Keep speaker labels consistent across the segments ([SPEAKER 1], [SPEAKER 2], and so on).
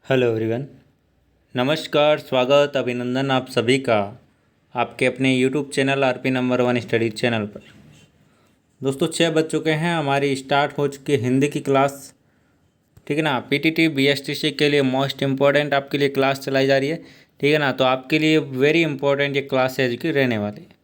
[SPEAKER 1] Hello everyone. नमस्कार, स्वागत, अभिनंदन आप सभी का आपके अपने YouTube channel RP number 1 study channel पर। दोस्तों 6 बज चुके हैं, हमारी स्टार्ट हो चुकी है हिंदी की क्लास। ठीक है ना। पीटीटी बीएसटीसी के लिए मोस्ट इम्पॉर्टेंट आपके लिए क्लास चलाई जा रही है। ठीक है ना। तो आपके लिए वेरी इंपॉर्टेंट ये क्लास है जो रहने वाली है।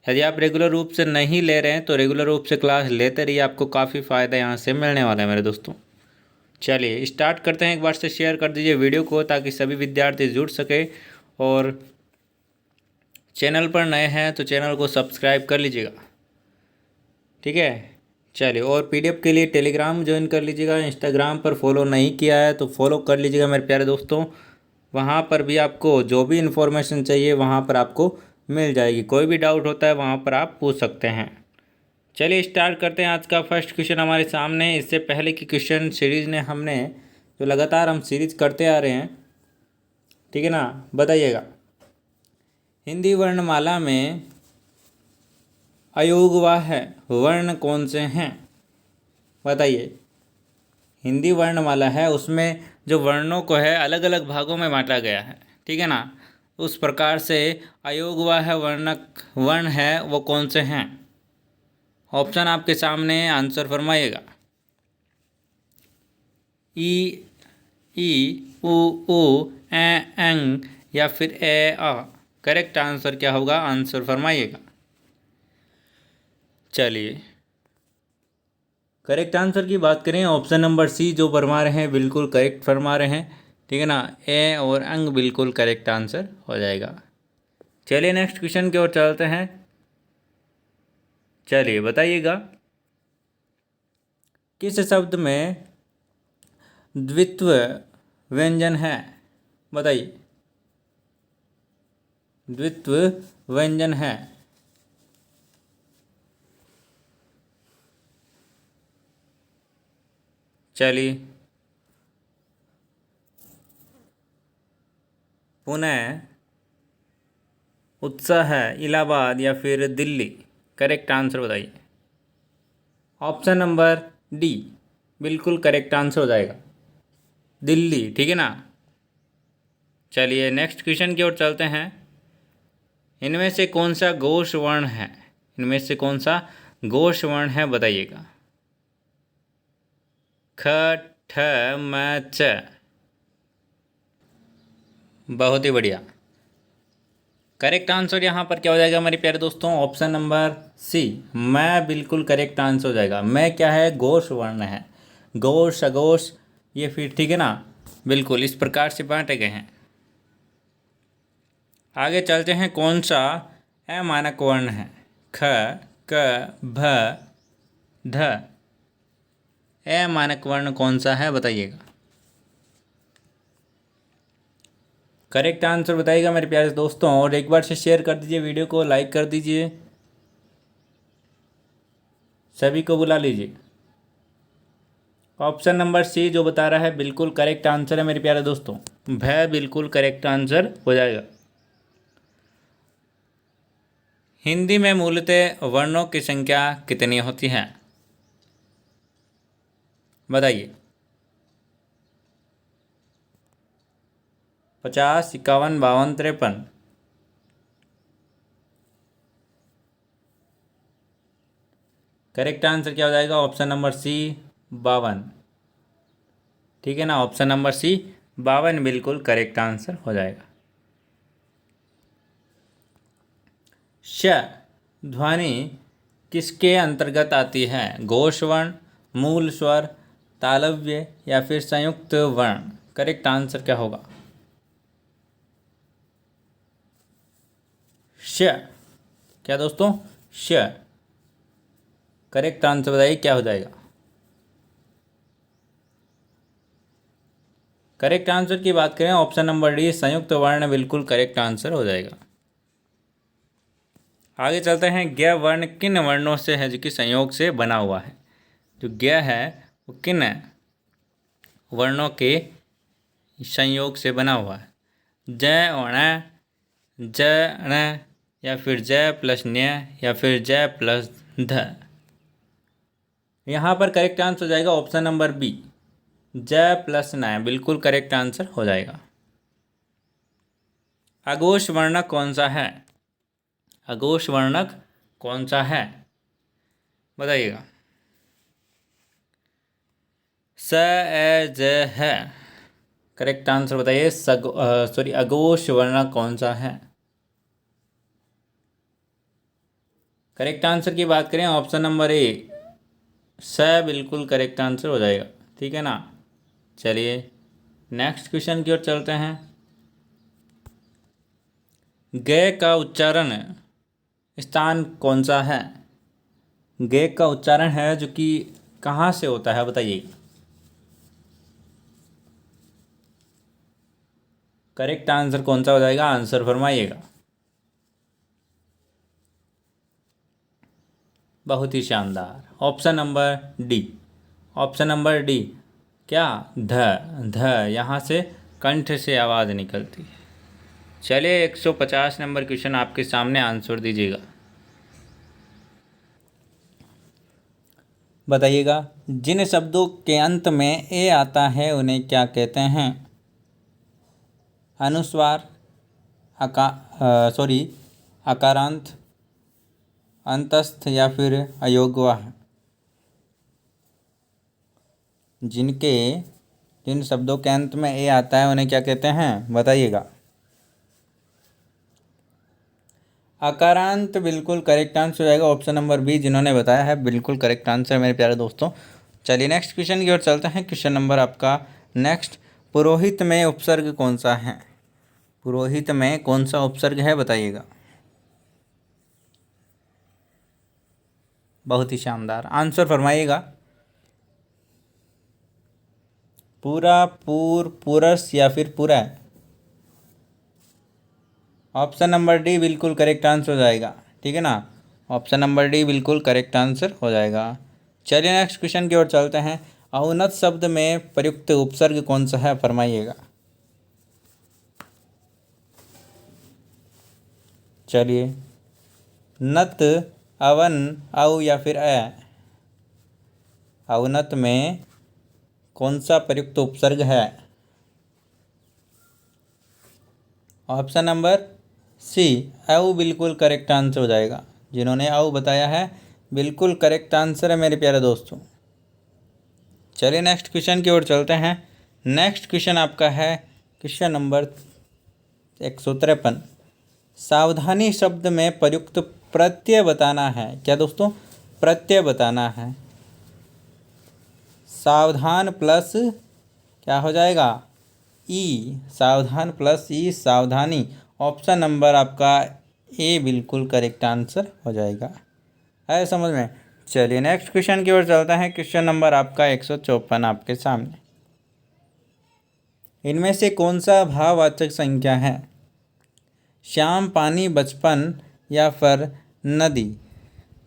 [SPEAKER 1] यदि आप रेगुलर रूप से नहीं ले रहे हैं तो रेगुलर रूप से क्लास लेते रहिए, आपको काफ़ी फ़ायदा यहाँ से मिलने वाला है मेरे दोस्तों। चलिए स्टार्ट करते हैं। एक बार से शेयर कर दीजिए वीडियो को ताकि सभी विद्यार्थी जुड़ सके, और चैनल पर नए हैं तो चैनल को सब्सक्राइब कर लीजिएगा। ठीक है। चलिए, और पीडीएफ के लिए टेलीग्राम ज्वाइन कर लीजिएगा। इंस्टाग्राम पर फॉलो नहीं किया है तो फॉलो कर लीजिएगा मेरे प्यारे दोस्तों। वहाँ पर भी आपको जो भी इन्फॉर्मेशन चाहिए वहाँ पर आपको मिल जाएगी। कोई भी डाउट होता है वहाँ पर आप पूछ सकते हैं। चलिए स्टार्ट करते हैं। आज का फर्स्ट क्वेश्चन हमारे सामने है। इससे पहले की क्वेश्चन सीरीज ने हमने जो लगातार हम सीरीज करते आ रहे हैं, ठीक है ना, बताइएगा। हिंदी वर्णमाला में अयोगवाह वर्ण कौन से हैं? बताइए। हिंदी वर्णमाला है, उसमें जो वर्णों को है अलग अलग भागों में बांटा गया है। ठीक है ना। उस प्रकार से अयोगवाह वर्ण है वो कौन से हैं? ऑप्शन आपके सामने, आंसर फरमाइएगा। ई, ई, उ, एंग या फिर ए, आ। करेक्ट आंसर क्या होगा? आंसर फरमाइएगा। चलिए करेक्ट आंसर की बात करें, ऑप्शन नंबर सी जो फरमा रहे हैं बिल्कुल करेक्ट फरमा रहे हैं। ठीक है ना। ए और अंग बिल्कुल करेक्ट आंसर हो जाएगा। चलिए नेक्स्ट क्वेश्चन की ओर चलते हैं। चलिए बताइएगा, किस शब्द में द्वित्व व्यंजन है? बताइए। द्वित्व व्यंजन है। चलिए पुणे, उत्साह, इलाहाबाद या फिर दिल्ली। करेक्ट आंसर बताइए। ऑप्शन नंबर डी बिल्कुल करेक्ट आंसर हो जाएगा, दिल्ली। ठीक है ना। चलिए नेक्स्ट क्वेश्चन की ओर चलते हैं। इनमें से कौन सा घोष वर्ण है? इनमें से कौन सा घोष वर्ण है? बताइएगा। ख, ठ, म, च। बहुत ही बढ़िया। करेक्ट आंसर यहाँ पर क्या हो जाएगा मेरे प्यारे दोस्तों? ऑप्शन नंबर सी, मैं बिल्कुल करेक्ट आंसर हो जाएगा। मैं क्या है? घोष वर्ण है। घोष, अघोष, ये फिर ठीक है ना, बिल्कुल इस प्रकार से बांटे गए हैं। आगे चलते हैं। कौन सा अमानक वर्ण है? ख, क, भ, ध। अमानक वर्ण कौन सा है? बताइएगा। करेक्ट आंसर बताइएगा मेरे प्यारे दोस्तों, और एक बार से शेयर कर दीजिए वीडियो को, लाइक कर दीजिए, सभी को बुला लीजिए। ऑप्शन नंबर सी जो बता रहा है बिल्कुल करेक्ट आंसर है मेरे प्यारे दोस्तों। भय बिल्कुल करेक्ट आंसर हो जाएगा। हिंदी में मूलतः वर्णों की संख्या कितनी होती है? बताइए। 50, 51, 52, 53। करेक्ट आंसर क्या हो जाएगा? Option number C, 52। ठीक है ना। ऑप्शन नंबर सी 52 बिल्कुल करेक्ट आंसर हो जाएगा। श ध्वनि किसके अंतर्गत आती है? घोष वर्ण, मूल स्वर, तालव्य या फिर संयुक्त वर्ण। करेक्ट आंसर क्या होगा? श। क्या दोस्तों? श। करेक्ट आंसर बताइए क्या हो जाएगा? करेक्ट आंसर की बात करें, ऑप्शन नंबर डी संयुक्त वर्ण बिल्कुल करेक्ट आंसर हो जाएगा। आगे चलते हैं। ज्ञ वर्ण किन वर्णों से है जो कि संयोग से बना हुआ है? जो ज्ञ है वो किन वर्णों के संयोग से बना हुआ है? ज और ण, ज ण या फिर ज प्लस न्य या फिर ज प्लस ध। यहाँ पर करेक्ट आंसर हो जाएगा ऑप्शन नंबर बी, ज प्लस न बिल्कुल करेक्ट आंसर हो जाएगा। अघोष वर्णक कौन सा है? अघोष वर्णक कौन सा है बताइएगा। स ए ज है करेक्ट आंसर बताइए। सॉरी अघोष वर्णक कौन सा है? करेक्ट आंसर की बात करें ऑप्शन नंबर ए स बिल्कुल करेक्ट आंसर हो जाएगा। ठीक है ना। चलिए नेक्स्ट क्वेश्चन की ओर चलते हैं। ग का उच्चारण स्थान कौन सा है? ग का उच्चारण है जो कि कहाँ से होता है बताइए। करेक्ट आंसर कौन सा हो जाएगा? आंसर फरमाइएगा। बहुत ही शानदार। Option number D. Option number D क्या? ध यहाँ से कंठ से आवाज़ निकलती है। चलिए 150 नंबर क्वेश्चन आपके सामने, आंसर दीजिएगा। बताइएगा जिन शब्दों के अंत में ए आता है उन्हें क्या कहते हैं? अनुस्वार, अकारांत, अंतस्थ या फिर अयोगवाह। जिन शब्दों के अंत में ए आता है उन्हें क्या कहते हैं बताइएगा। अकारांत बिल्कुल करेक्ट आंसर हो जाएगा। ऑप्शन नंबर बी जिन्होंने बताया है बिल्कुल करेक्ट आंसर मेरे प्यारे दोस्तों। चलिए नेक्स्ट क्वेश्चन की ओर चलते हैं। क्वेश्चन नंबर आपका नेक्स्ट, पुरोहित में उपसर्ग कौन सा है? पुरोहित में कौन सा उपसर्ग है बताइएगा। बहुत ही शानदार, आंसर फरमाइएगा। पूरा, पूर, पुरस या फिर पूरा? ऑप्शन नंबर डी बिल्कुल करेक्ट आंसर हो जाएगा। ठीक है ना। ऑप्शन नंबर डी बिल्कुल करेक्ट आंसर हो जाएगा। चलिए नेक्स्ट क्वेश्चन की ओर चलते हैं। औन्नत शब्द में प्रयुक्त उपसर्ग कौन सा है फरमाइएगा। चलिए नत, अवन, औ या फिर अ? औन्नत में कौन सा प्रयुक्त उपसर्ग है? ऑप्शन नंबर सी औ बिल्कुल करेक्ट आंसर हो जाएगा। जिन्होंने औ बताया है बिल्कुल करेक्ट आंसर है मेरे प्यारे दोस्तों। चलिए नेक्स्ट क्वेश्चन की ओर चलते हैं। नेक्स्ट क्वेश्चन आपका है क्वेश्चन नंबर 153। सावधानी शब्द में प्रयुक्त प्रत्यय बताना है। क्या दोस्तों? प्रत्यय बताना है। सावधान प्लस क्या हो जाएगा? ई। सावधान प्लस ई सावधानी। ऑप्शन नंबर आपका ए बिल्कुल करेक्ट आंसर हो जाएगा। है समझ में। चलिए नेक्स्ट क्वेश्चन की ओर चलता है। क्वेश्चन नंबर आपका 154 आपके सामने। इनमें से कौन सा भाववाचक संख्या है? श्याम, पानी, बचपन या फिर नदी?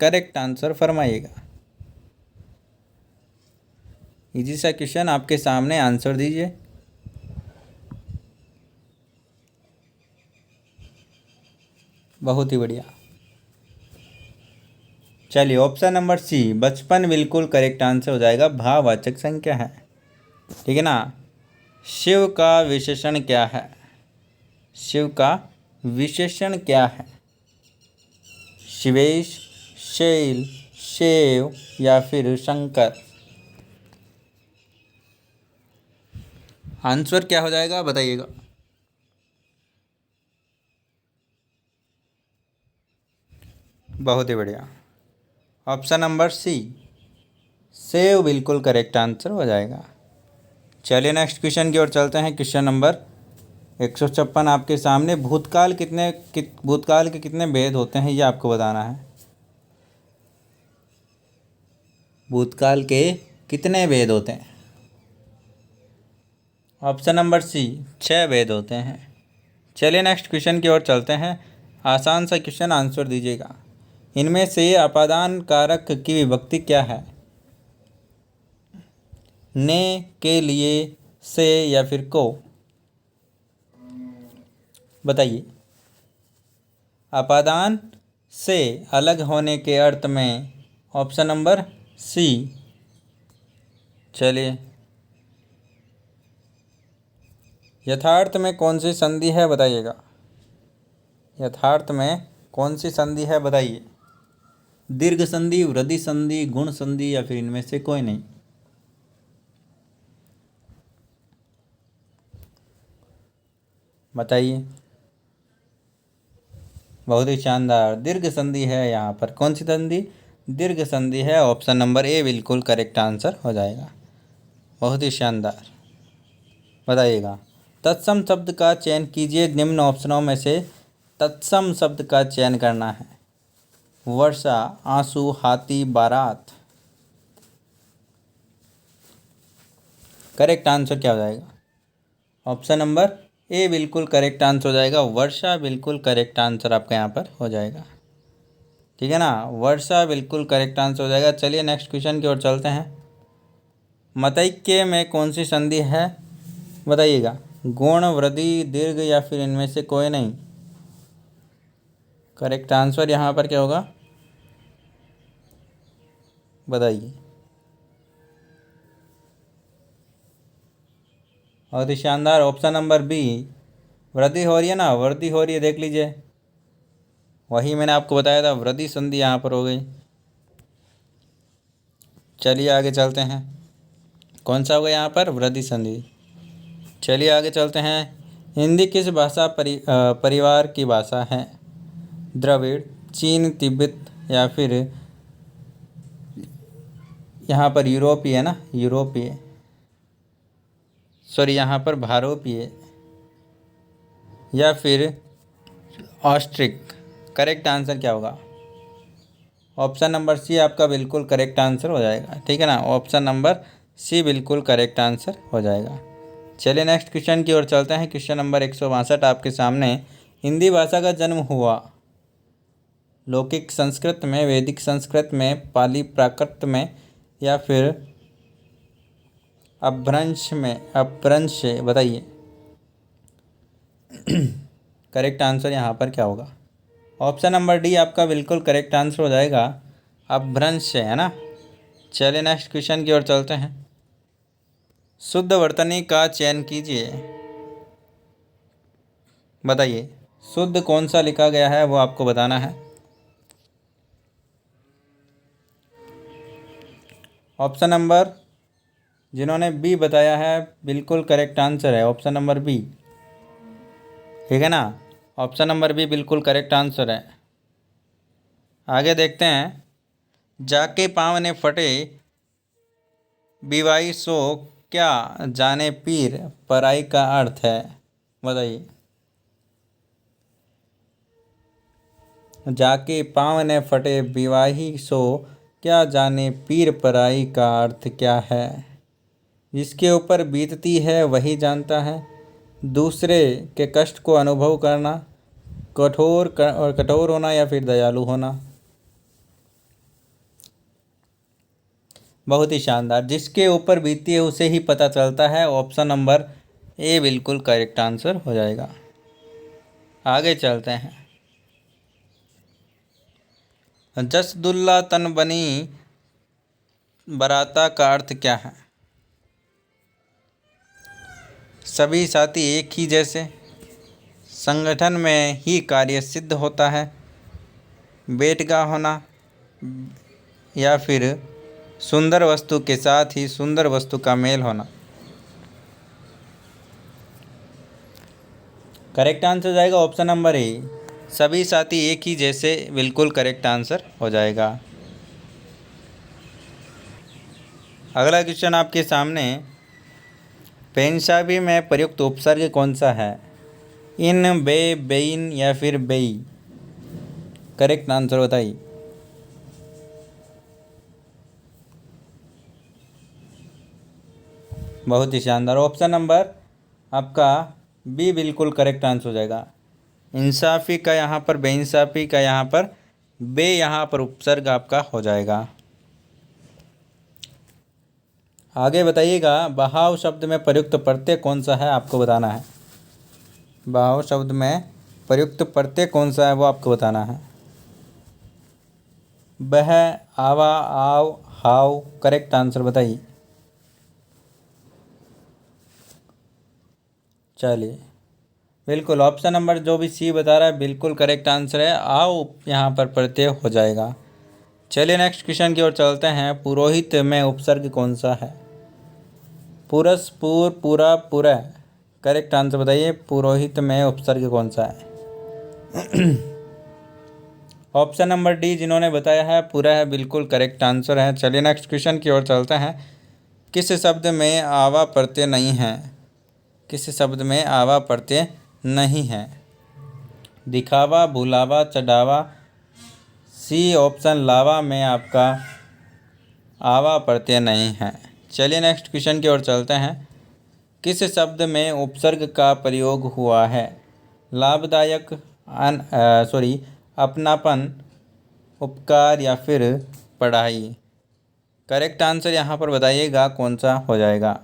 [SPEAKER 1] करेक्ट आंसर फरमाइएगा। इजी सा क्वेश्चन आपके सामने, आंसर दीजिए। बहुत ही बढ़िया। चलिए ऑप्शन नंबर सी बचपन बिल्कुल करेक्ट आंसर हो जाएगा। भाववाचक संख्या है। ठीक है ना। शिव का विशेषण क्या है? शिव का विशेषण क्या है? शिवेश, शैल, शिव या फिर शंकर? आंसर क्या हो जाएगा बताइएगा। बहुत ही बढ़िया। ऑप्शन नंबर सी सेव बिल्कुल करेक्ट आंसर हो जाएगा। चलिए नेक्स्ट क्वेश्चन की ओर चलते हैं। क्वेश्चन नंबर 156 आपके सामने। भूतकाल के कितने भेद होते हैं ये आपको बताना है। भूतकाल के कितने भेद होते हैं? ऑप्शन नंबर सी 6 भेद होते हैं। चलिए नेक्स्ट क्वेश्चन की ओर चलते हैं। आसान सा क्वेश्चन, आंसर दीजिएगा। इनमें से अपादान कारक की विभक्ति क्या है? ने, के लिए, से या फिर को? बताइए। अपादान से अलग होने के अर्थ में ऑप्शन नंबर सी। चलिए यथार्थ में कौन सी संधि है बताइएगा। यथार्थ में कौन सी संधि है बताइए। दीर्घ संधि, वृद्धि संधि, गुण संधि या फिर इनमें से कोई नहीं। बताइए। बहुत ही शानदार, दीर्घ संधि है यहाँ पर। कौन सी संधि? दीर्घ संधि है। ऑप्शन नंबर ए बिल्कुल करेक्ट आंसर हो जाएगा। बहुत ही शानदार। बताइएगा। तत्सम शब्द का चयन कीजिए। निम्न ऑप्शनों में से तत्सम शब्द का चयन करना है। वर्षा, आंसू, हाथी, बारात। करेक्ट आंसर क्या हो जाएगा? ऑप्शन नंबर ए बिल्कुल करेक्ट आंसर हो जाएगा। वर्षा बिल्कुल करेक्ट आंसर आपका यहाँ पर हो जाएगा। ठीक है ना, वर्षा बिल्कुल करेक्ट आंसर हो जाएगा। चलिए नेक्स्ट क्वेश्चन की ओर चलते हैं। मतैक्य में कौन सी संधि है बताइएगा। गुण, वृद्धि, दीर्घ या फिर इनमें से कोई नहीं। करेक्ट आंसर यहाँ पर क्या होगा बताइए। बहुत ही शानदार, ऑप्शन नंबर बी वृद्धि हो रही है ना, वृद्धि हो रही है, देख लीजिए। वही मैंने आपको बताया था, वृद्धि संधि यहाँ पर हो गई। चलिए आगे चलते हैं। कौन सा होगा यहाँ पर? वृद्धि संधि। चलिए आगे चलते हैं। हिंदी किस भाषा परिवार की भाषा है? द्रविड़, चीन, तिब्बत या फिर यहाँ पर यूरोपीय है ना, यूरोपीय, सॉरी यहाँ पर भारोपीय या फिर ऑस्ट्रिक। करेक्ट आंसर क्या होगा? ऑप्शन नंबर सी आपका बिल्कुल करेक्ट आंसर हो जाएगा। ठीक है ना, ऑप्शन नंबर सी बिल्कुल करेक्ट आंसर हो जाएगा। चलिए नेक्स्ट क्वेश्चन की ओर चलते हैं। क्वेश्चन नंबर 162 आपके सामने। हिंदी भाषा का जन्म हुआ लौकिक संस्कृत में, वैदिक संस्कृत में, पाली प्राकृत में या फिर अपभ्रंश में? अपभ्रंश से बताइए। करेक्ट आंसर यहाँ पर क्या होगा? ऑप्शन नंबर डी आपका बिल्कुल करेक्ट आंसर हो जाएगा। अपभ्रंश से, है ना। चलिए नेक्स्ट क्वेश्चन की ओर चलते हैं। शुद्ध वर्तनी का चयन कीजिए। बताइए शुद्ध कौन सा लिखा गया है वो आपको बताना है। ऑप्शन नंबर जिन्होंने बी बताया है बिल्कुल करेक्ट आंसर है ऑप्शन नंबर बी। ठीक है ना, ऑप्शन नंबर बी बिल्कुल करेक्ट आंसर है। आगे देखते हैं। जाके पाँव ने फटे बीवाई सो क्या जाने पीर पराई का अर्थ है। बताइए। जाके पाँव ने फटे विवाही सो क्या जाने पीर पराई का अर्थ क्या है। जिसके ऊपर बीतती है वही जानता है। दूसरे के कष्ट को अनुभव करना, और कठोर होना या फिर दयालु होना। बहुत ही शानदार, जिसके ऊपर बीतती है उसे ही पता चलता है। ऑप्शन नंबर ए बिल्कुल करेक्ट आंसर हो जाएगा। आगे चलते हैं। जसदुल्ला तन बनी बराता का अर्थ क्या है? सभी साथी एक ही जैसे, संगठन में ही कार्य सिद्ध होता है, बेटगा होना या फिर सुंदर वस्तु के साथ ही सुंदर वस्तु का मेल होना। करेक्ट आंसर जाएगा ऑप्शन नंबर ए, सभी साथी एक ही जैसे, बिल्कुल करेक्ट आंसर हो जाएगा। अगला क्वेश्चन आपके सामने। पेंशाबी में प्रयुक्त उपसर्ग कौन सा है? इन, बे, बेइन या फिर बेई। करेक्ट आंसर बताइए। बहुत ही शानदार, ऑप्शन नंबर आपका बी बिल्कुल करेक्ट आंसर हो जाएगा। इंसाफी का यहाँ पर बेइंसाफी का यहाँ पर बे यहाँ पर उपसर्ग आपका हो जाएगा। आगे बताइएगा। बहाव शब्द में प्रयुक्त प्रत्यय कौन सा है आपको बताना है। बहाव शब्द में प्रयुक्त प्रत्यय कौन सा है वो आपको बताना है। बह, आवा, आव, हाव। करेक्ट आंसर बताइए। चलिए, बिल्कुल ऑप्शन नंबर जो भी सी बता रहा है बिल्कुल करेक्ट आंसर है। आओ यहाँ पर प्रत्यय हो जाएगा। चलिए नेक्स्ट क्वेश्चन की ओर चलते हैं। पुरोहित में उपसर्ग कौन सा है? पुरस, पूर, पूरा, पुरा। करेक्ट आंसर बताइए, पुरोहित में उपसर्ग कौन सा है? ऑप्शन नंबर डी जिन्होंने बताया है पूरा है, बिल्कुल करेक्ट आंसर है। चलिए नेक्स्ट क्वेश्चन की ओर चलते हैं। किस शब्द में आवा प्रत्यय नहीं है? किस शब्द में आवा प्रत्यय नहीं है? दिखावा, भुलावा, चढ़ावा। सी ऑप्शन लावा में आपका आवा प्रत्यय नहीं है। चलिए नेक्स्ट क्वेश्चन की ओर चलते हैं। किस शब्द में उपसर्ग का प्रयोग हुआ है? लाभदायक, अपनापन, उपकार या फिर पढ़ाई। करेक्ट आंसर यहाँ पर बताइएगा कौन सा हो जाएगा?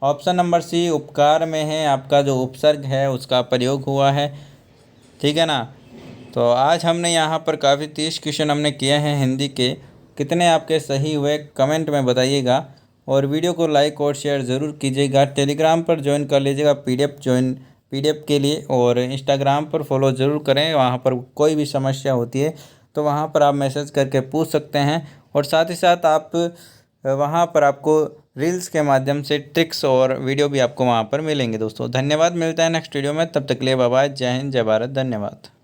[SPEAKER 1] ऑप्शन नंबर सी उपकार में है आपका जो उपसर्ग है उसका प्रयोग हुआ है। ठीक है ना। तो आज हमने यहाँ पर काफ़ी 30 क्वेश्चन हमने किए हैं हिंदी के। कितने आपके सही हुए कमेंट में बताइएगा और वीडियो को लाइक और शेयर ज़रूर कीजिएगा। टेलीग्राम पर ज्वाइन कर लीजिएगा पीडीएफ के लिए, और इंस्टाग्राम पर फॉलो ज़रूर करें। वहाँ पर कोई भी समस्या होती है तो वहाँ पर आप मैसेज करके पूछ सकते हैं, और साथ ही साथ आप वहाँ पर आपको रील्स के माध्यम से ट्रिक्स और वीडियो भी आपको वहाँ पर मिलेंगे। दोस्तों धन्यवाद, मिलता है नेक्स्ट वीडियो में, तब तक के लिए बाय बाय। जय हिंद, जय भारत, धन्यवाद।